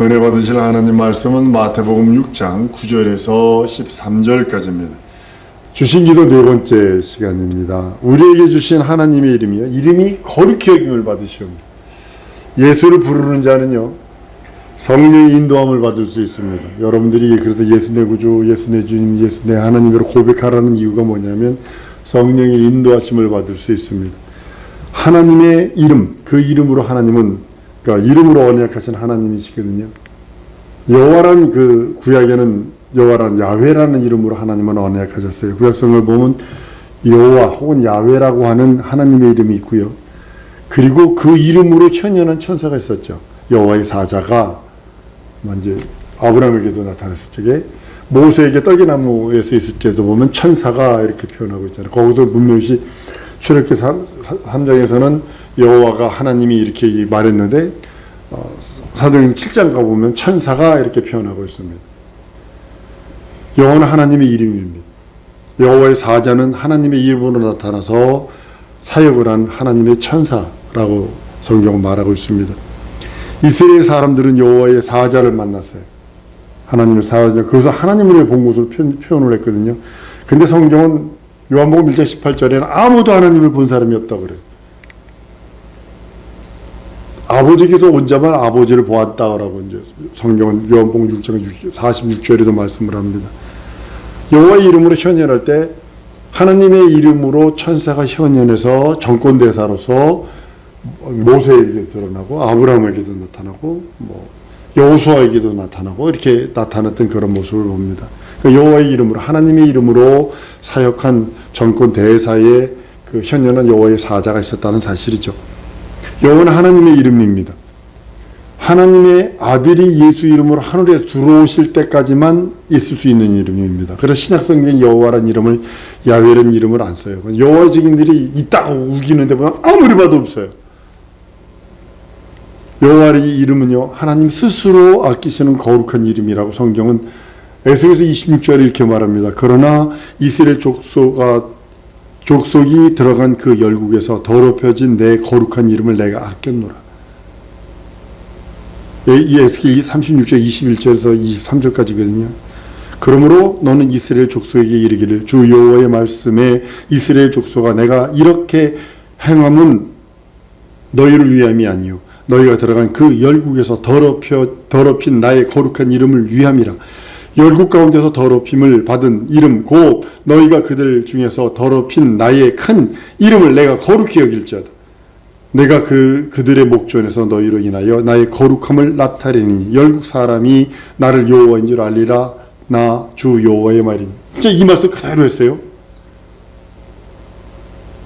은혜 받으실 하나님 말씀은 마태복음 6장 9절에서 13절까지입니다. 주신 기도 네 번째 시간입니다. 우리에게 주신 하나님의 이름이요, 이름이 거룩히 여김을 받으시옵니다. 예수를 부르는 자는요, 성령의 인도함을 받을 수 있습니다. 여러분들이 그래서 예수 내 구주, 예수 내 주님, 예수 내 하나님으로 고백하라는 이유가 뭐냐면 성령의 인도하심을 받을 수 있습니다. 하나님의 이름, 그 이름으로 하나님은, 그러니까 이름으로 언약하신 하나님이시거든요. 여호와란 그 구약에는 여호와란 야훼라는 이름으로 하나님은 언약하셨어요. 구약성을 보면 여호와 혹은 야훼라고 하는 하나님의 이름이 있고요. 그리고 그 이름으로 현현한 천사가 있었죠. 여호와의 사자가 먼저 아브라함에게도 나타났을 적에, 모세에게 떨기나무에서 있을 때도 보면 천사가 이렇게 표현하고 있잖아요. 거기서 분명히 출애굽기 3장에서는 여호와가 하나님이 이렇게 말했는데, 사도행전 7장 가보면 천사가 이렇게 표현하고 있습니다. 여호와는 하나님의 이름입니다. 여호와의 사자는 하나님의 이름으로 나타나서 사역을 한 하나님의 천사라고 성경은 말하고 있습니다. 이스라엘 사람들은 여호와의 사자를 만났어요. 하나님의 사자, 그래서 하나님을 본 것으로 표현을 했거든요. 근데 성경은 요한복음 1장 18절에는 아무도 하나님을 본 사람이 없다고 그래요. 아버지께서 온 자만 아버지를 보았다라고 이제 성경은 요한복음 6장 46절에도 말씀을 합니다. 여호와의 이름으로 현현할 때 하나님의 이름으로 천사가 현현해서 정권대사로서 모세에게 드러나고 아브라함에게도 나타나고 여호수아에게도 나타나고 이렇게 나타났던 그런 모습을 봅니다. 그러니까 여호와의 이름으로, 하나님의 이름으로 사역한 정권대사의 그 현현한 여호와의 사자가 있었다는 사실이죠. 여호와는 하나님의 이름입니다. 하나님의 아들이 예수 이름으로 하늘에 들어오실 때까지만 있을 수 있는 이름입니다. 그래서 신약성경 여호와라는 이름을, 야훼라는 이름을 안 써요. 여호와 증인들이 있다고 우기는데 보면 아무리 봐도 없어요. 여호와의 이름은요, 하나님 스스로 아끼시는 거룩한 이름이라고 성경은 에스겔서 26절에 이렇게 말합니다. 그러나 이스라엘 족속이 들어간 그 열국에서 더럽혀진 내 거룩한 이름을 내가 아꼈노라. 이 에스겔 36절 21절에서 23절까지거든요. 그러므로 너는 이스라엘 족속에게 이르기를, 주 여호와의 말씀에 이스라엘 족속아, 내가 이렇게 행함은 너희를 위함이 아니요 너희가 들어간 그 열국에서 더럽힌 나의 거룩한 이름을 위함이라. 열국 가운데서 더럽힘을 받은 이름 곧 너희가 그들 중에서 더럽힌 나의 큰 이름을 내가 거룩히 여길지어다. 내가 그들의 목전에서 너희로 인하여 나의 거룩함을 나타내니 열국 사람이 나를 여호와인 줄 알리라. 나 주 여호와의 말이니. 진짜 이 말씀 그대로 했어요.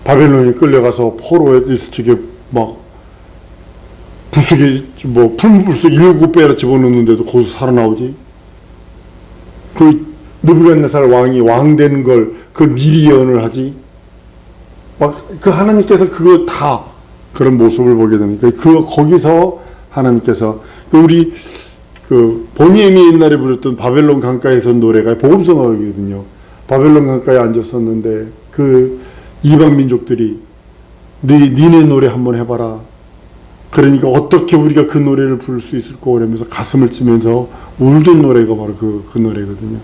바벨론에 끌려가서 포로에 있을 적에 막 불속에 풀무불속 7배나 집어넣는데도 거기서 살아나오지. 그 느부갓네살 왕이 왕 되는 걸 그 미리 예언을 하지. 막 그 하나님께서 그거 다 그런 모습을 보게 됩니다. 거기서 하나님께서 우리 보니엠이 옛날에 부르던 바벨론 강가에서 노래가 복음성가거든요. 바벨론 강가에 앉았었는데 그 이방 민족들이 니네 노래 한번 해봐라. 그러니까 어떻게 우리가 그 노래를 부를 수 있을까 그러면서 가슴을 치면서 울던 노래가 바로 그 노래거든요.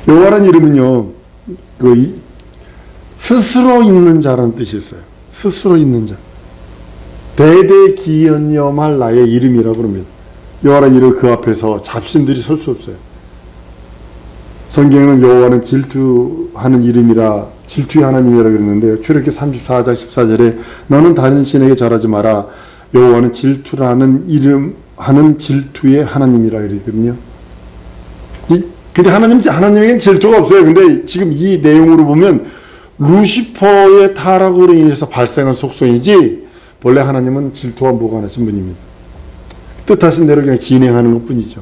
여호와라는 이름은요, 스스로 있는 자라는 뜻이 있어요. 스스로 있는 자. 대대기연염할 나의 이름이라고 그럽니다. 여호와라는 이름, 그 앞에서 잡신들이 설 수 없어요. 성경에는 여호와는 질투하는 이름이라, 질투의 하나님이라고 그랬는데, 출애굽기 34장 14절에 너는 다른 신에게 절하지 마라. 여호와는 질투라는 이름 하는 질투의 하나님이라 그랬거든요. 근데 하나님에게는 질투가 없어요. 근데 지금 이 내용으로 보면 루시퍼의 타락으로 인해서 발생한 속성이지, 본래 하나님은 질투와 무관하신 분입니다. 뜻하신 대로 그냥 진행하는 것 뿐이죠.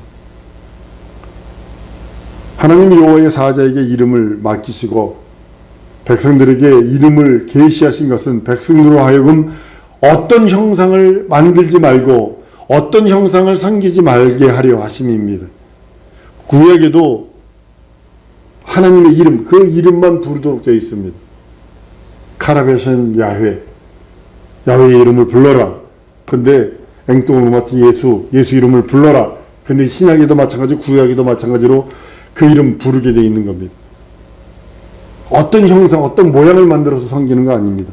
하나님이 여호와의 사자에게 이름을 맡기시고 백성들에게 이름을 계시하신 것은 백성으로 하여금 어떤 형상을 만들지 말고 어떤 형상을 섬기지 말게 하려 하심입니다. 구약에도 하나님의 이름, 그 이름만 부르도록 되어 있습니다. 카라베션 야훼, 야훼의 이름을 불러라. 근데 앵뚱오노마티 예수 이름을 불러라. 근데 신약에도 마찬가지고 구약에도 마찬가지로 그 이름 부르게 돼 있는 겁니다. 어떤 형상, 어떤 모양을 만들어서 섬기는 거 아닙니다.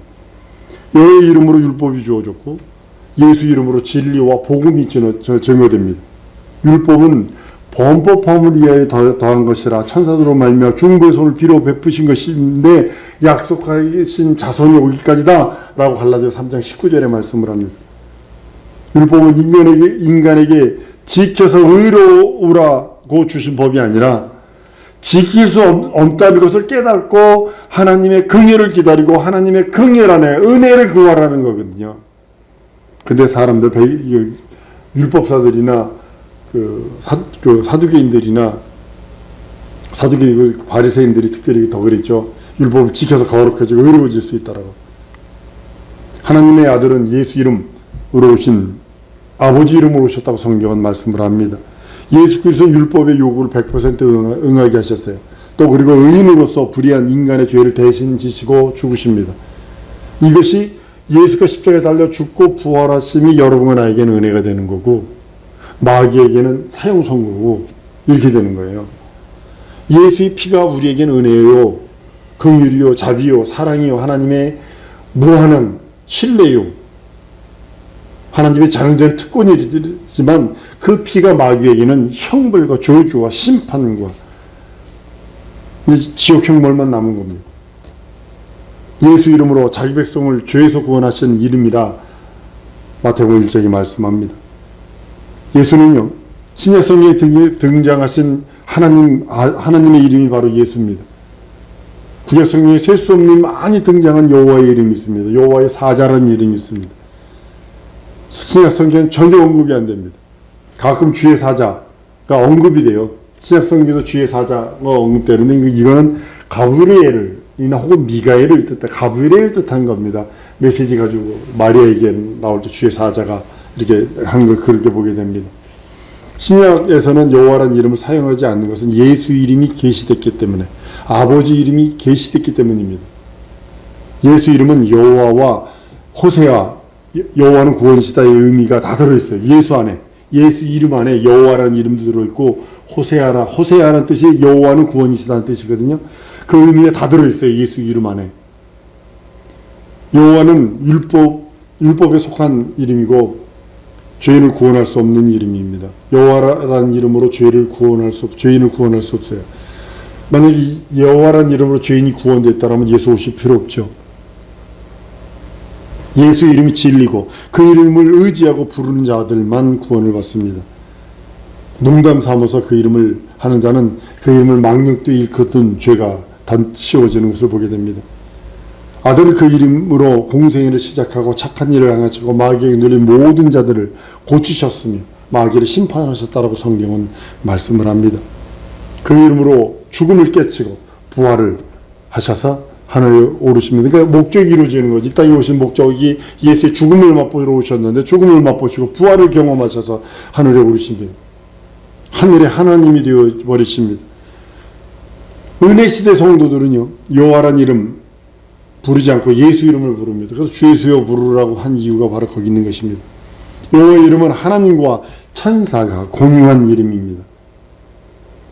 여호와의 이름으로 율법이 주어졌고 예수 이름으로 진리와 복음이 증거됩니다. 율법은 범법함을 위하여 더한 것이라 천사들로 말미암아 중보의 손을 빌어 베푸신 것인데 약속하신 자손이 오기까지다 라고 갈라디아 3장 19절에 말씀을 합니다. 율법은 인간에게 지켜서 의로우라고 주신 법이 아니라 지킬 수 없다는 것을 깨닫고 하나님의 긍휼을 기다리고 하나님의 긍휼 안에 은혜를 구하라는 거거든요. 근데 사람들, 율법사들이나 사두개인들이나 바리새인들이 특별히 더 그랬죠. 율법을 지켜서 거룩해지고 의로워질 수 있다라고. 하나님의 아들은 예수 이름으로 오신, 아버지 이름으로 오셨다고 성경은 말씀을 합니다. 예수 그리스도 율법의 요구를 100% 응하게 하셨어요. 또 그리고 의인으로서 불의한 인간의 죄를 대신 지시고 죽으십니다. 이것이 예수가 십자가에 달려 죽고 부활하심이 여러분과 나에게는 은혜가 되는 거고 마귀에게는 사형선고고 이렇게 되는 거예요. 예수의 피가 우리에게는 은혜요, 긍휼이요, 자비요, 사랑이요, 하나님의 무한한 신뢰요, 하나님의 자연적인 특권이지만 그 피가 마귀에게는 형벌과 저주와 심판과 지옥 형벌만 남은 겁니다. 예수 이름으로 자기 백성을 죄에서 구원하시는 이름이라 마태복음 1장에 말씀합니다. 예수는요, 신약 성경에 등장하신 하나님의 이름이 바로 예수입니다. 구약 성경에 셀 수 없는 많이 등장한 여호와의 이름이 있습니다. 여호와의 사자라는 이름이 있습니다. 신약 성경은 전혀 언급이 안 됩니다. 가끔 주의 사자가 언급이 돼요. 신약 성경에도 주의 사자가 언급되는데 이거는 가브리엘이나 혹은 미가엘을 뜻한, 가브리엘을 뜻한 겁니다. 메시지 가지고 마리아에게 나올 때 주의 사자가 이렇게 하는 걸 그렇게 보게 됩니다. 신약에서는 여호와라는 이름을 사용하지 않는 것은 예수 이름이 계시됐기 때문에, 아버지 이름이 계시됐기 때문입니다. 예수 이름은 여호와와 호세아, 여호와는 구원이시다의 의미가 다 들어있어요. 예수 안에, 예수 이름 안에 여호와라는 이름도 들어있고 호세아라는 뜻이 여호와는 구원이시다는 뜻이거든요. 그 의미가 다 들어있어요. 예수 이름 안에. 여호와는 율법에 속한 이름이고 죄인을 구원할 수 없는 이름입니다. 여호와라는 이름으로 죄인을 구원할 수 없어요. 만약에 여호와라는 이름으로 죄인이 구원됐다면 예수 오실 필요 없죠. 예수 이름이 진리고 그 이름을 의지하고 부르는 자들만 구원을 받습니다. 농담 삼아서 그 이름을 하는 자는 그 이름을 망령도 일컫은 죄가 씌워지는 것을 보게 됩니다. 아들은 그 이름으로 공생애를 시작하고 착한 일을 행하시고 마귀에게 눌린 모든 자들을 고치셨으며 마귀를 심판하셨다라고 성경은 말씀을 합니다. 그 이름으로 죽음을 깨치고 부활을 하셔서 하늘에 오르십니다. 그러니까 목적이 이루어지는 거지. 이 땅에 오신 목적이 예수의 죽음을 맛보러 오셨는데 죽음을 맛보시고 부활을 경험하셔서 하늘에 오르십니다. 하늘의 하나님이 되어버리십니다. 은혜시대 성도들은요, 여호와라는 이름 부르지 않고 예수 이름을 부릅니다. 그래서 주 예수여 부르라고 한 이유가 바로 거기 있는 것입니다. 여호와의 이름은 하나님과 천사가 공유한 이름입니다.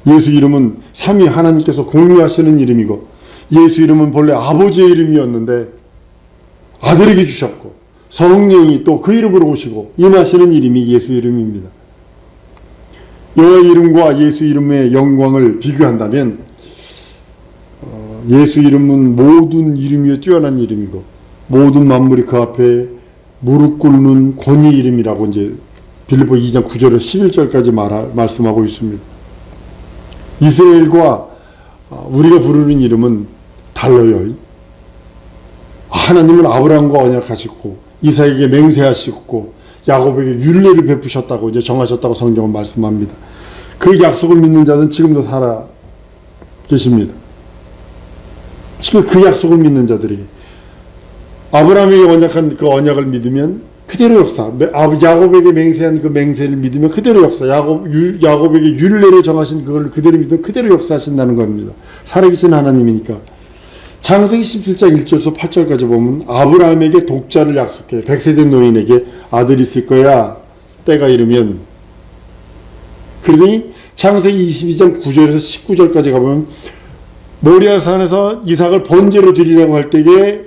예수 이름은 삼위 하나님께서 공유하시는 이름이고 예수 이름은 본래 아버지의 이름이었는데 아들에게 주셨고 성령이 또 그 이름으로 오시고 임하시는 이름이 예수 이름입니다. 여호와의 이름과 예수 이름의 영광을 비교한다면 예수 이름은 모든 이름 위에 뛰어난 이름이고 모든 만물이 그 앞에 무릎 꿇는 권위 이름이라고 이제 빌립보 2장 9절에서 11절까지 말씀하고 있습니다. 이스라엘과 우리가 부르는 이름은 달라요. 하나님은 아브라함과 언약하시고 이삭에게 맹세하시고 야곱에게 율례를 베푸셨다고 이제 정하셨다고 성경은 말씀합니다. 그 약속을 믿는 자는 지금도 살아 계십니다. 지금 그 약속을 믿는 자들에게 아브라함에게 언약한 그 언약을 믿으면 그대로 역사, 야곱에게 맹세한 그 맹세를 믿으면 그대로 역사, 야곱에게 율례를 정하신 그걸 그대로 믿으면 그대로 역사하신다는 겁니다. 살아계신 하나님이니까. 창세기 17장 1절에서 8절까지 보면 아브라함에게 독자를 약속해 100세 된 노인에게 아들이 있을 거야. 때가 이르면, 그러더니 창세기 22장 9절에서 19절까지 가보면 모리아산에서 이삭을 번제로 드리려고 할 때에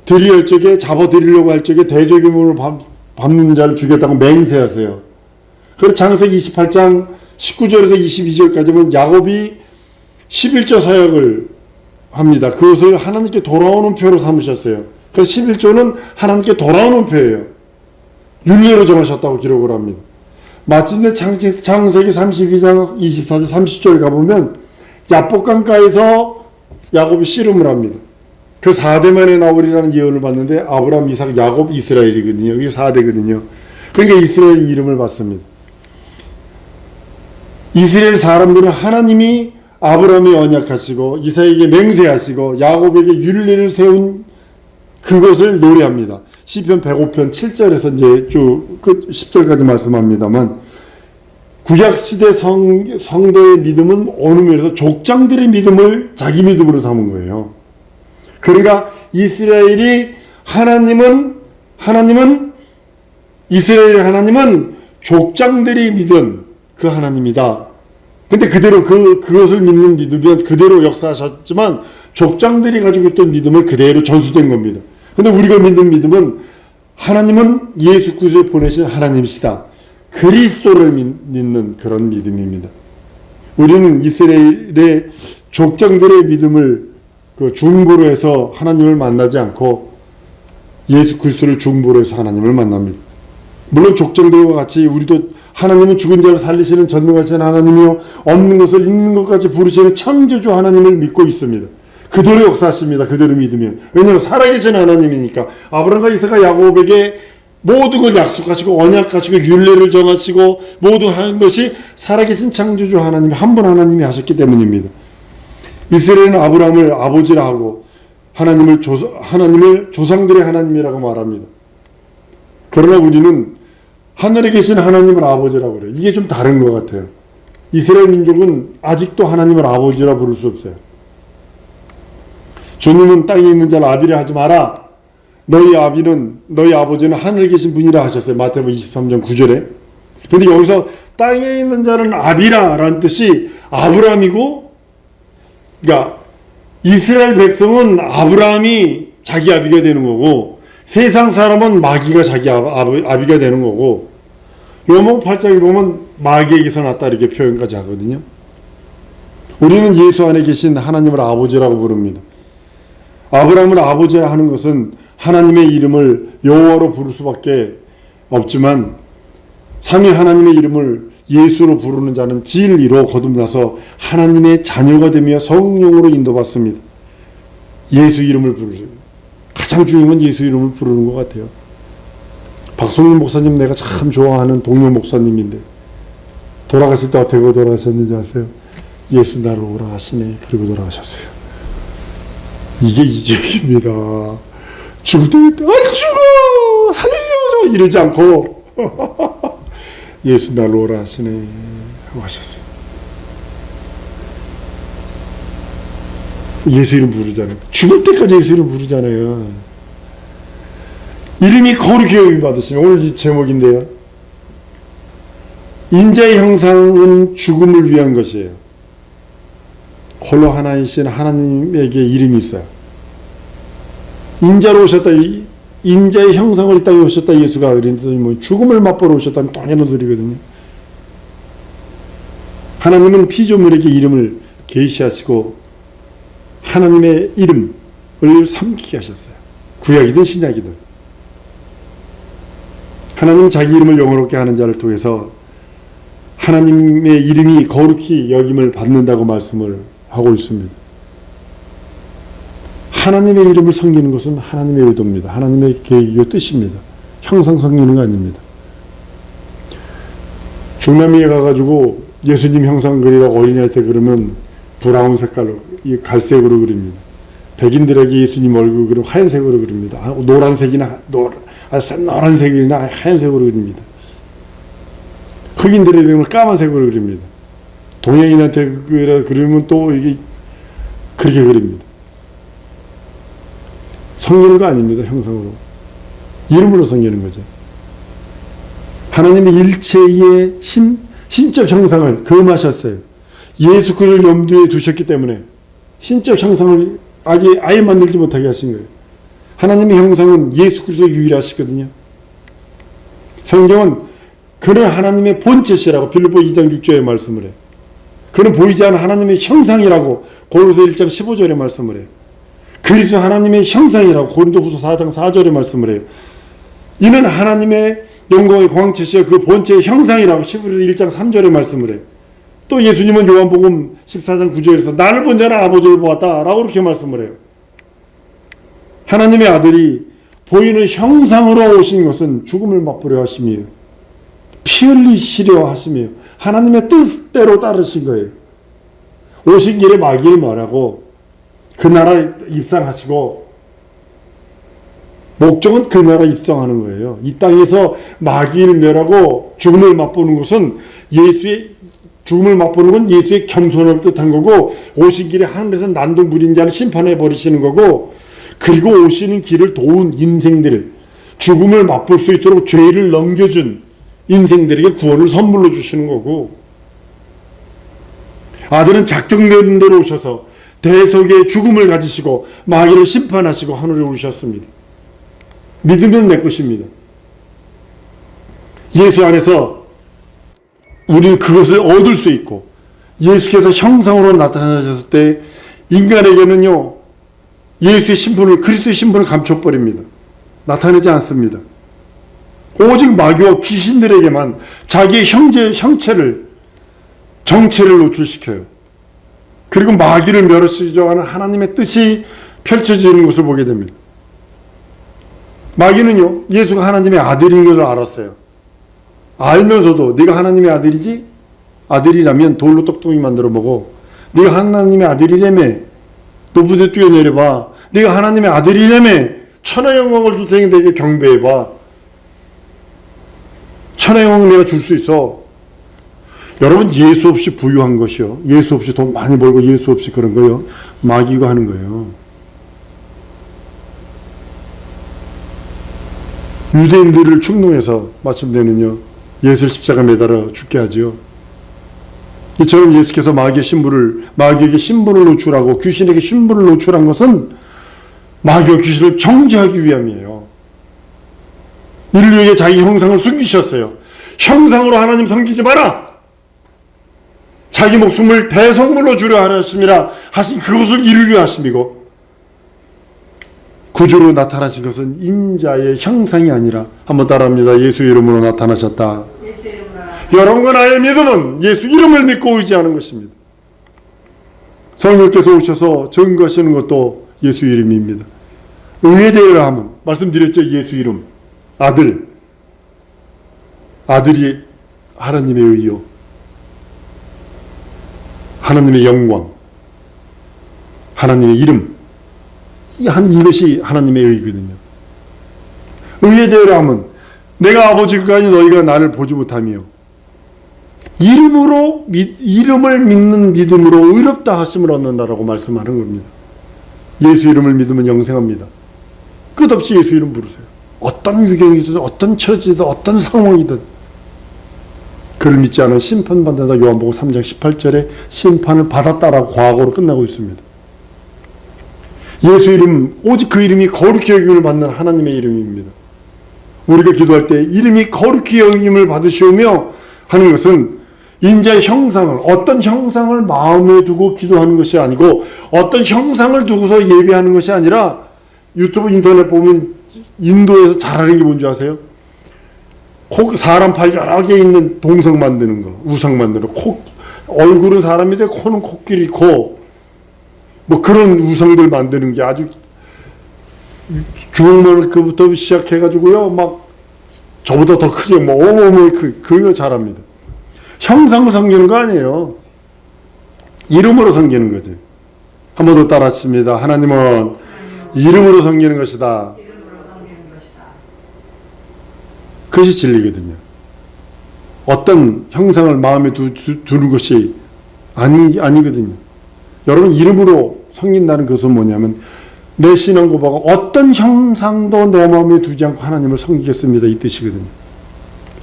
드릴 적에 잡아 드리려고 할 적에 대적임을 밟는 자를 죽였다고 맹세하세요. 그리고 창세기 28장 19절에서 22절까지 보면 야곱이 11조 사역을 합니다. 그것을 하나님께 돌아오는 표로 삼으셨어요. 그래서 11조는 하나님께 돌아오는 표예요. 율례로 정하셨다고 기록을 합니다. 마침내 창세기 32장 24절 30절 가보면 야복강가에서 야곱이 씨름을 합니다. 그 4대만에 나오리라는 예언을 받는데 아브라함, 이삭, 야곱, 이스라엘이거든요. 이게 4대거든요. 그러니까 이스라엘 이름을 받습니다. 이스라엘 사람들은 하나님이 아브라함에 언약하시고 이삭에게 맹세하시고 야곱에게 율례를 세운 그것을 노래합니다. 시편 105편 7절에서 이제 쭉 끝 10절까지 말씀합니다만, 구약시대 성도의 믿음은 어느 면에서 족장들의 믿음을 자기 믿음으로 삼은 거예요. 그러니까 이스라엘이 이스라엘의 하나님은 족장들이 믿은 그 하나님이다. 근데 그대로 그것을 믿는 믿으면 그대로 역사하셨지만 족장들이 가지고 있던 믿음을 그대로 전수된 겁니다. 근데 우리가 믿는 믿음은 하나님은 예수 그리스도를 보내신 하나님이시다. 그리스도를 믿는 그런 믿음입니다. 우리는 이스라엘의 족장들의 믿음을 중보로 해서 하나님을 만나지 않고 예수 그리스도를 중보로 해서 하나님을 만납니다. 물론 족장들과 같이 우리도 하나님은 죽은 자를 살리시는 전능하신 하나님이요 없는 것을 있는 것까지 부르시는 창조주 하나님을 믿고 있습니다. 그대로 역사하십니다. 그대로 믿으면. 왜냐하면 살아계신 하나님이니까. 아브라함과 이삭과 야곱에게 모든 걸 약속하시고 언약하시고 율례를 정하시고 모든 하는 것이 살아계신 창조주 하나님이 한 분 하나님이 하셨기 때문입니다. 이스라엘은 아브라함을 아버지라 하고 하나님을 조상들의 하나님이라고 말합니다. 그러나 우리는 하늘에 계신 하나님을 아버지라고 그래요. 이게 좀 다른 것 같아요. 이스라엘 민족은 아직도 하나님을 아버지라 부를 수 없어요. 주님은 땅에 있는 자를 아비라 하지 마라. 너희 아버지는 하늘에 계신 분이라 하셨어요. 마태복음 23장 9절에. 근데 여기서 땅에 있는 자는 아비라 라는 뜻이 아브라함이고, 그러니까 이스라엘 백성은 아브라함이 자기 아비가 되는 거고 세상 사람은 마귀가 자기 아비가 되는 거고, 요한복음 8장에 보면 마귀에게서 났다 이렇게 표현까지 하거든요. 우리는 예수 안에 계신 하나님을 아버지라고 부릅니다. 아브라함을 아버지라 하는 것은 하나님의 이름을 여호와로 부를 수밖에 없지만 삼위 하나님의 이름을 예수로 부르는 자는 진리로 거듭나서 하나님의 자녀가 되며 성령으로 인도받습니다. 예수 이름을 부르죠. 가장 중요한 건 예수 이름을 부르는 것 같아요. 박성민 목사님 내가 참 좋아하는 동료 목사님인데 돌아가실 때 어떻게 돌아가셨는지 아세요? 예수 나를 오라 하시네. 그리고 돌아가셨어요. 이게 이적입니다. 죽을 때 안 죽어! 살려줘! 이러지 않고 예수 나를 오라 하시네 하고 하셨어요. 예수 이름 부르잖아요. 죽을 때까지 예수 이름 부르잖아요. 이름이 거룩히 여김 받으시면 오늘 이 제목인데요. 인자의 형상은 죽음을 위한 것이에요. 홀로 하나이신 하나님에게 이름이 있어요. 인자로 오셨다. 인자의 형상을 이 땅에 오셨다. 예수가 그랬더니 죽음을 맛보러 오셨다면 당연한 소리거든요. 하나님은 피조물에게 이름을 계시하시고 하나님의 이름을 삼키게 하셨어요. 구약이든 신약이든. 하나님은 자기 이름을 영어롭게 하는 자를 통해서 하나님의 이름이 거룩히 여김을 받는다고 말씀을 하고 있습니다. 하나님의 이름을 섬기는 것은 하나님의 의도입니다. 하나님의 계획이고 뜻입니다. 형상 섬기는 거 아닙니다. 중남미에 가가지고 예수님 형상 그리라고 어린이한테 그러면 브라운 색깔로, 갈색으로 그립니다. 백인들에게 예수님 얼굴 그리면 하얀색으로 그립니다. 노란색이나 노란색이나 하얀색으로 그립니다. 흑인들에 대한 까만색으로 그립니다. 동양인한테 그리면 또 이게 그렇게 그립니다. 섬기는 거 아닙니다. 형상으로. 이름으로 섬기는 거죠. 하나님의 일체의 신적 형상을 금하셨어요. 예수 그를 염두에 두셨기 때문에 신적 형상을 아예 만들지 못하게 하신 거예요. 하나님의 형상은 예수 그리스도 유일하시거든요. 성경은 그는 하나님의 본체시라고 빌립보 2장 6절에 말씀을 해요. 그는 보이지 않는 하나님의 형상이라고 고린도서 1장 15절에 말씀을 해요. 그리스도 하나님의 형상이라고 고린도후서 4장 4절에 말씀을 해요. 이는 하나님의 영광의 광채시여 그 본체의 형상이라고 히브리서 1장 3절에 말씀을 해요. 또 예수님은 요한복음 14장 9절에서 나를 본 자는 아버지를 보았다 라고 그렇게 말씀을 해요. 하나님의 아들이 보이는 형상으로 오신 것은 죽음을 맛보려 하심이에요. 피 흘리시려 하심이에요. 하나님의 뜻대로 따르신 거예요. 오신 길에 마귀를 말하고 그 나라에 입상하시고 목적은 그 나라에 입성하는 거예요. 이 땅에서 마귀를 멸하고 죽음을 맛보는 것은 죽음을 맛보는 건 예수의 겸손을 뜻한 거고, 오신 길에 하늘에서 난동 부린 자를 심판해 버리시는 거고, 그리고 오시는 길을 도운 인생들, 죽음을 맛볼 수 있도록 죄를 넘겨준 인생들에게 구원을 선물로 주시는 거고, 아들은 작정된 대로 오셔서 대속의 죽음을 가지시고 마귀를 심판하시고 하늘에 오르셨습니다. 믿으면 내 것입니다. 예수 안에서 우리는 그것을 얻을 수 있고, 예수께서 형상으로 나타나셨을 때 인간에게는요, 예수의 신분을, 그리스도의 신분을 감춰버립니다. 나타내지 않습니다. 오직 마귀와 귀신들에게만 자기의 형체를, 정체를 노출시켜요. 그리고 마귀를 멸하시려고 하는 하나님의 뜻이 펼쳐지는 것을 보게 됩니다. 마귀는요, 예수가 하나님의 아들인 것을 알았어요. 알면서도 네가 하나님의 아들이지? 아들이라면 돌로 떡둥이 만들어 먹어. 네가 하나님의 아들이라며 높은 데 뛰어내려봐. 네가 하나님의 아들이라며 천하 영광을 줄 테니 내게 경배해봐. 천하 영광 내가 줄 수 있어. 여러분, 예수 없이 부유한 것이요, 예수 없이 돈 많이 벌고 예수 없이 그런 거요, 마귀가 하는 거예요. 유대인들을 충동해서 마침내는요, 예수를 십자가 매달아 죽게 하지요. 이처럼 예수께서 마귀에게 신분을 노출하고 귀신에게 신분을 노출한 것은 마귀와 귀신을 정죄하기 위함이에요. 인류에게 자기 형상을 숨기셨어요. 형상으로 하나님 섬기지 마라! 자기 목숨을 대속물로 주려 하심이라 하신 그것을 이루려 하심이고, 구주로 나타나신 것은 인자의 형상이 아니라, 한번 따라합니다. 예수 이름으로 나타나셨다. 여러분과 나의 믿음은 예수 이름을 믿고 의지하는 것입니다. 성령께서 오셔서 증거하시는 것도 예수 이름입니다. 의에 대하여 하면, 말씀드렸죠, 예수 이름, 아들이 하나님의 의요, 하나님의 영광, 하나님의 이름, 이것이 하나님의 의거든요. 의에 대하여 하면, 내가 아버지까지 너희가 나를 보지 못하며 이름을 믿는 믿음으로 의롭다 하심을 얻는다라고 말씀하는 겁니다. 예수 이름을 믿으면 영생합니다. 끝없이 예수 이름 부르세요. 어떤 위경이든 어떤 처지든 어떤 상황이든 그를 믿지 않으면 심판받는다. 요한복음 3장 18절에 심판을 받았다라고 과거로 끝나고 있습니다. 예수 이름, 오직 그 이름이 거룩히 여김을 받는 하나님의 이름입니다. 우리가 기도할 때 이름이 거룩히 여김을 받으시오며 하는 것은 인자의 형상을, 어떤 형상을 마음에 두고 기도하는 것이 아니고, 어떤 형상을 두고서 예배하는 것이 아니라, 유튜브 인터넷 보면 인도에서 잘하는 게 뭔지 아세요? 사람 팔 여러 개 있는 동상 만드는 거, 우상 만드는 거. 얼굴은 사람인데 코는 코끼리 코, 뭐 그런 우상들 만드는 게 아주 주먹만큼부터 시작해가지고요, 막 저보다 더 크게 뭐 어마어마하게 그거 잘합니다. 형상을 섬기는 거 아니에요. 이름으로 섬기는 거지. 한 번 더 따라하십니다. 하나님은 이름으로 섬기는 것이다. 그것이 진리거든요. 어떤 형상을 마음에 두는 것이 아니거든요. 여러분, 이름으로 섬긴다는 것은 뭐냐면, 내 신앙 고백은 어떤 형상도 내 마음에 두지 않고 하나님을 섬기겠습니다, 이 뜻이거든요.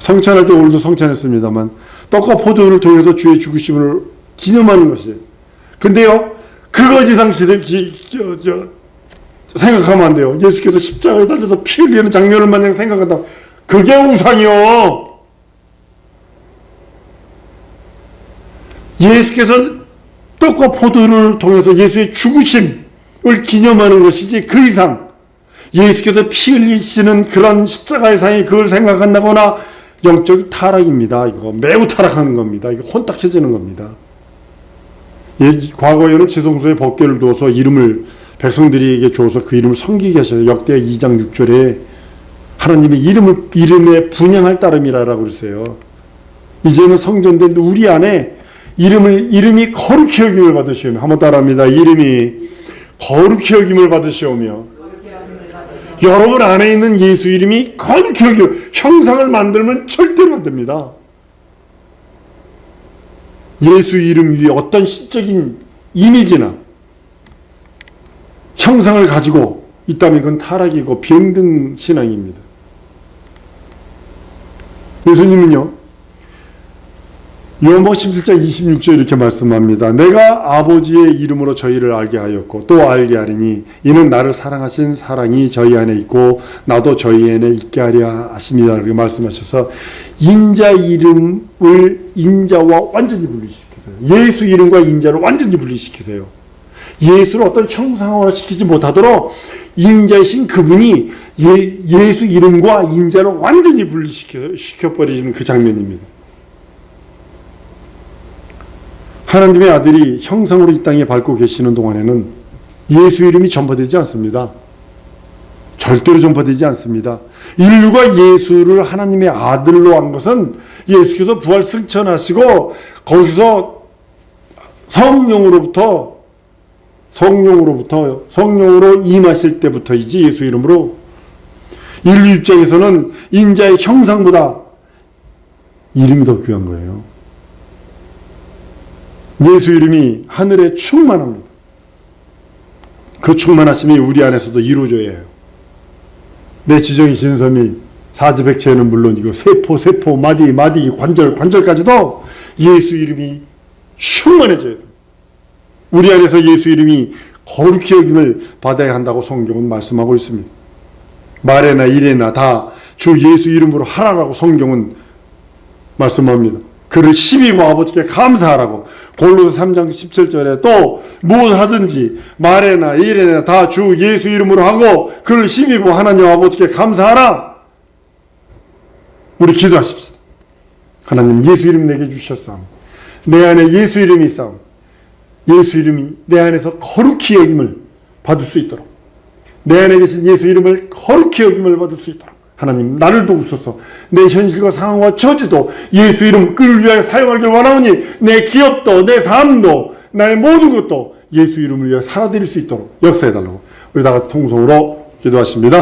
성찬할 때 오늘도 성찬했습니다만 떡과 포도를 통해서 주의 죽으심을 기념하는 것이에요. 근데요, 그것 이상 생각하면 안 돼요. 예수께서 십자가에 달려서 피 흘리는 장면을 마냥 생각한다. 그게 우상이요. 예수께서 떡과 포도를 통해서 예수의 죽으심을 기념하는 것이지 그 이상 예수께서 피 흘리시는 그런 십자가의 상이 그걸 생각한다거나 영적 타락입니다. 이거 매우 타락하는 겁니다. 이거 혼탁해지는 겁니다. 과거에는 지성소에 법궤를 두어서 이름을 백성들에게 주어서 그 이름을 섬기게 하셔요. 역대 2장 6절에 하나님의 이름에 분양할 따름이라고 그랬어요. 이제는 성전된 우리 안에 이름이 거룩히 여김을 받으시오며, 한번 따라합니다. 이름이 거룩히 여김을 받으시오며, 여러분 안에 있는 예수 이름이 거룩히 여김, 형상을 만들면 절대로 안 됩니다. 예수 이름 위에 어떤 신적인 이미지나 형상을 가지고 있다면 그건 타락이고 병든 신앙입니다. 예수님은요, 요한복음 17장 26절 이렇게 말씀합니다. 내가 아버지의 이름으로 저희를 알게 하였고 또 알게 하리니 이는 나를 사랑하신 사랑이 저희 안에 있고 나도 저희 안에 있게 하려 하십니다. 이렇게 말씀하셔서 인자 이름을 인자와 완전히 분리시키세요. 예수 이름과 인자를 완전히 분리시키세요. 예수를 어떤 형상화시키지 못하도록 인자이신 그분이 예수 이름과 인자를 완전히 분리시켜버리는 그 장면입니다. 하나님의 아들이 형상으로 이 땅에 밟고 계시는 동안에는 예수 이름이 전파되지 않습니다. 절대로 전파되지 않습니다. 인류가 예수를 하나님의 아들로 한 것은 예수께서 부활 승천하시고 거기서 성령으로 임하실 때부터이지 예수 이름으로. 인류 입장에서는 인자의 형상보다 이름이 더 귀한 거예요. 예수 이름이 하늘에 충만합니다. 그 충만하심이 우리 안에서도 이루어져야 해요. 내 지정이 신섬이 사지백체는 물론이고 세포, 마디, 관절까지도 예수 이름이 충만해져야 돼요. 우리 안에서 예수 이름이 거룩히 여김을 받아야 한다고 성경은 말씀하고 있습니다. 말에나 일에나 다 주 예수 이름으로 하라라고 성경은 말씀합니다. 그를 시비고 아버지께 감사하라고. 골로새 3장 17절에 또 무엇하든지 말에나 일에나 다 주 예수 이름으로 하고 그를 힘입어 하나님 아버지께 감사하라. 우리 기도하십시다. 하나님, 예수 이름 내게 주셨사오니 내 안에 예수 이름이 있사오니 예수 이름이 내 안에서 거룩히 여김을 받을 수 있도록, 내 안에 계신 예수 이름을 거룩히 여김을 받을 수 있도록 하나님 나를 도우소서. 내 현실과 상황과 처지도 예수 이름 그를 위하여 사용하길 원하오니 내 기업도 내 삶도 나의 모든 것도 예수 이름을 위하여 살아드릴 수 있도록 역사해달라고 우리 다 같이 통성으로 기도하십니다.